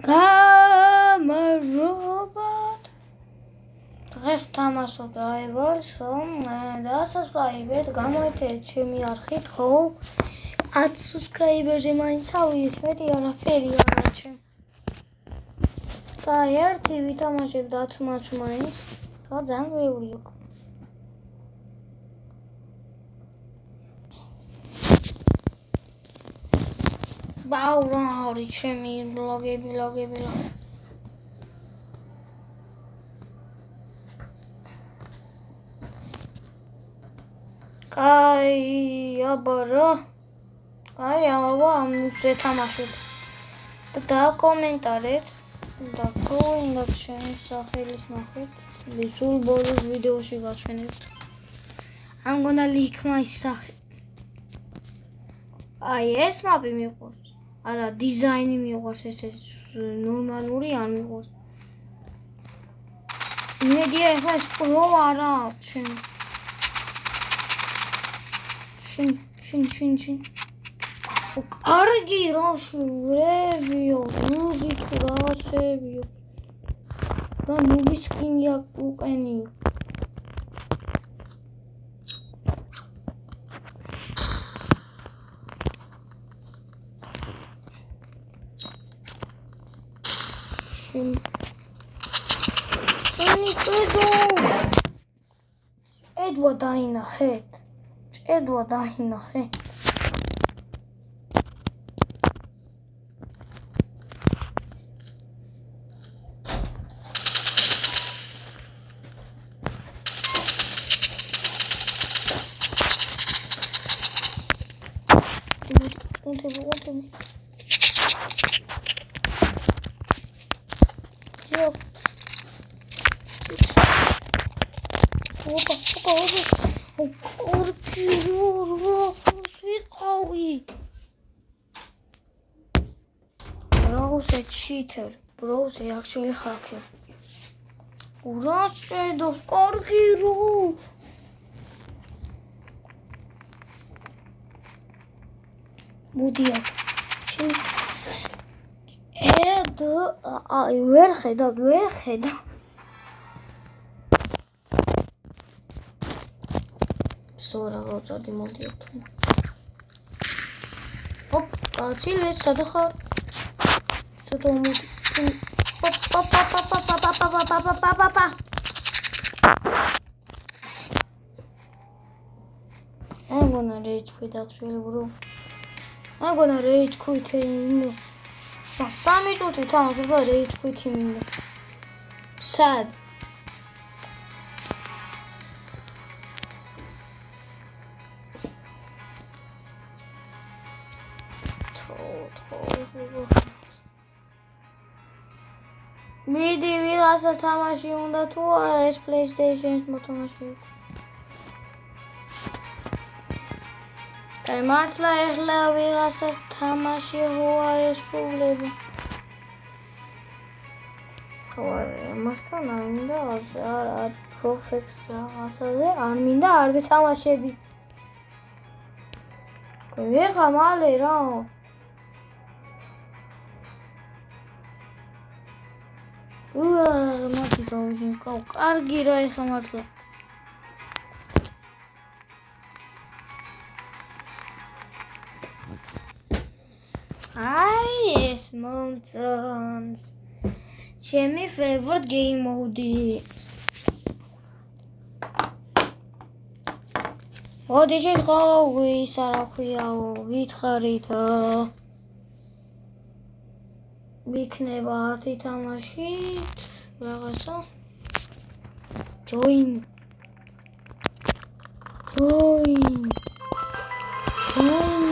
გამარჯობათ. დღეს ვთამაშობ Rivals და subscribe-ეთ გამოიწვიეთ ჩემი არხით, ხო? 10 subscriber-ზე მაინც ავიდეთ, მეტი არაფერი არა ჩემ. და ერთი ვითამაშებ 10 მატჩს მაინც. და ძალიან ბევრი აქვს. Baura არის ჩემი ლოგები. Კაი, აბარა. კაი, ამზე თამაშობ. და კომენტარეთ და გინდათ ჩემი სახელის ნახეთ. სულ ბოლოს ვიდეოში გაჩვენებთ. I'm gonna leak my სახე. აი ეს მაპი მიყვარს. არა, დიზაინი მიყვარს, ეს ნორმალური არ მიყვარს. იმედია ეხლა ეს პრო არა აქვს შენ. შინ. კარგი რა შურებიო, მუსიკა რაღაცებიო. და ნუბის სკინი აქვს უკენი. ჭედვა დაინახეთ. Უთები. Bro's a cheater. Bro's actually hacker. Ურას ჭედობს, კარგი რო. მოდია. ვერ ხედავ. სორა გავწარდი მოდიოთ. ოპ, კაცილე სადახარ. სოდომი. პა. I'm gonna rage quit actually, bro. I'm gonna rage quit him. Sammy წუთი თამაშობ და rage quit him. Sad. მიდი ვიღაცა თამაში უნდა თუ არა ეს PlayStation-ს მოთამაშე. აი მართლა ეხლა ვიღაცა თამაში ხო არის სულები. ხო არა, მასთან არ მინდა არა Profex რაღაცაზე, არ მინდა არ ვეთამაშები. ეხლა მალე რა. მათი გავუჟინკავ, კარგი რა ეხლა მართლა. აი ეს მომწონს. ჩემი favorite game mode. მოდი შეგხოვ ის არა ქვიაო, გითხარით. მიქნება 10 თამაში რაღაცა join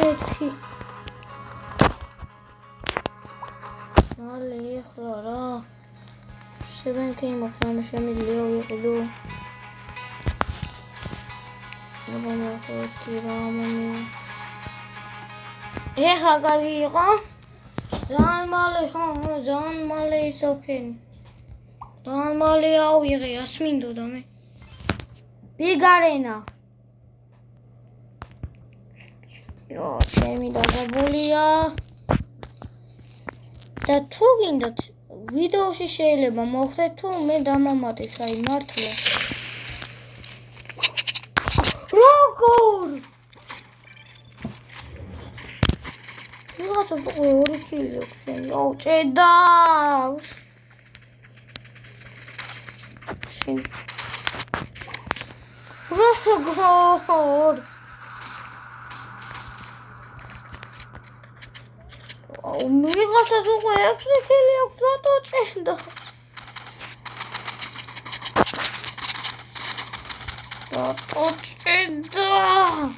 მეთქი მალე ეხლა რა 7k მოხდა შემიძლია ვიყიდო ეხლა კარგი იყო ძალიან მალე is okay. ძალიან მალე ავიღე, ას მინდოდა მე. Big arena. რა, ჩემი დაგაბულია. და თუ გინდათ ვიდეოში შეიძლება მოხდეთ თუ მე დამამატებ აი მართლა როგორ ვიღაცას უკვე 2 კილი აქვს შენი აუ ჭედავს შენ როგორ ვიღაცას უკვე 6 კილი აქვს რატო ჭედავს რატო ჭედავს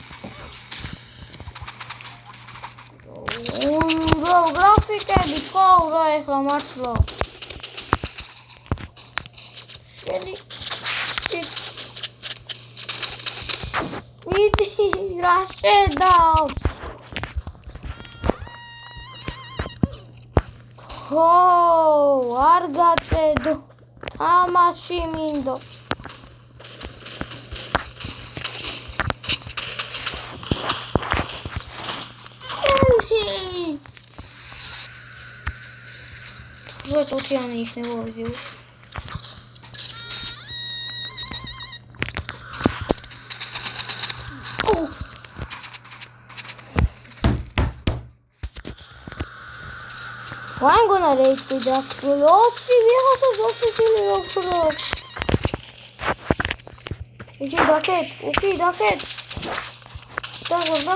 გრაფიკები ხო რა ეხლა მართლა შენი მიდი რა შედავს ხო არ გაჭედო თამაში მინდო Ოტიანი იქნება ვიდეო. I'm gonna rage with that. Lossi, вიღაცას 20 კილი აქვს. იგი დაკეთ, უკი დაკეთ. დაგვა.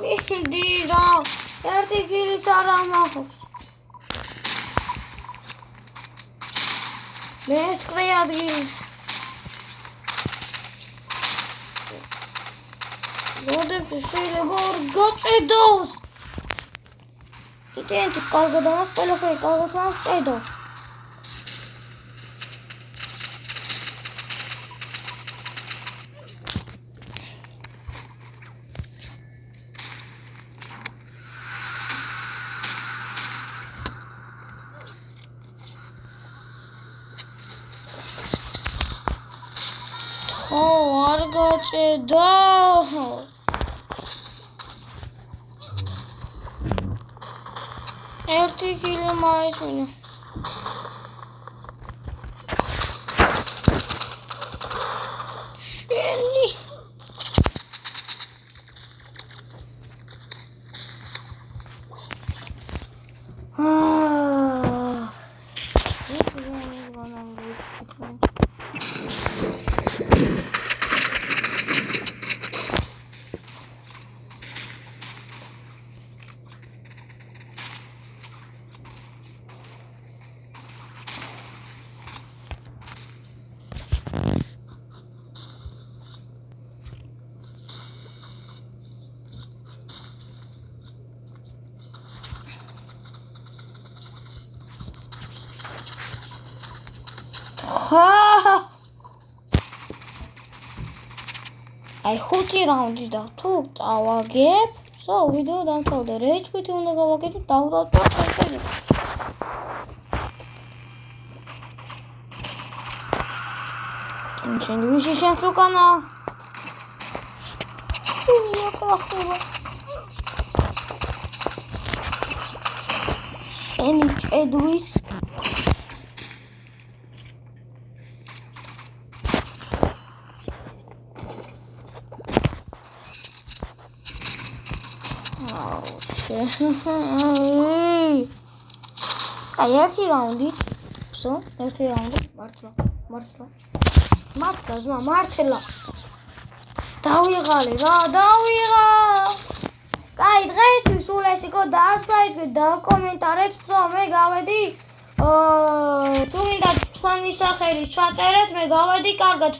მიდი რა. 1 კილიც არ ამაყობს. მესწრე ადგილი. როდესაც შეიძლება ორ გაჭედოს. იტენ თუ კარგად ამას ყველაფერი კარგად ამსჭედოს. არ გაჭედო. ერთი კილი მაინც მინდა. შენი აი 5 რაუნდის და თუ წავაგებ, ვიდეო დამთავრდა. რეიჯ კვითი უნდა გავაკეთო, დავდავთ და შენ ვიში შენს უკანა? შენია პრახტურა. შენი ჭედვის აი ერთი რაუნდით ვსო ერთი რაუნდი მართლა ზმა მართლა დავიღალე რა კაი დღეისთვის სულ ეს იყო დაასვაითქვით და კომენტარეთ ვსო მე გავედი თუ მინდა თქვენი სახელის ჩაწერეთ მე გავედი კარგად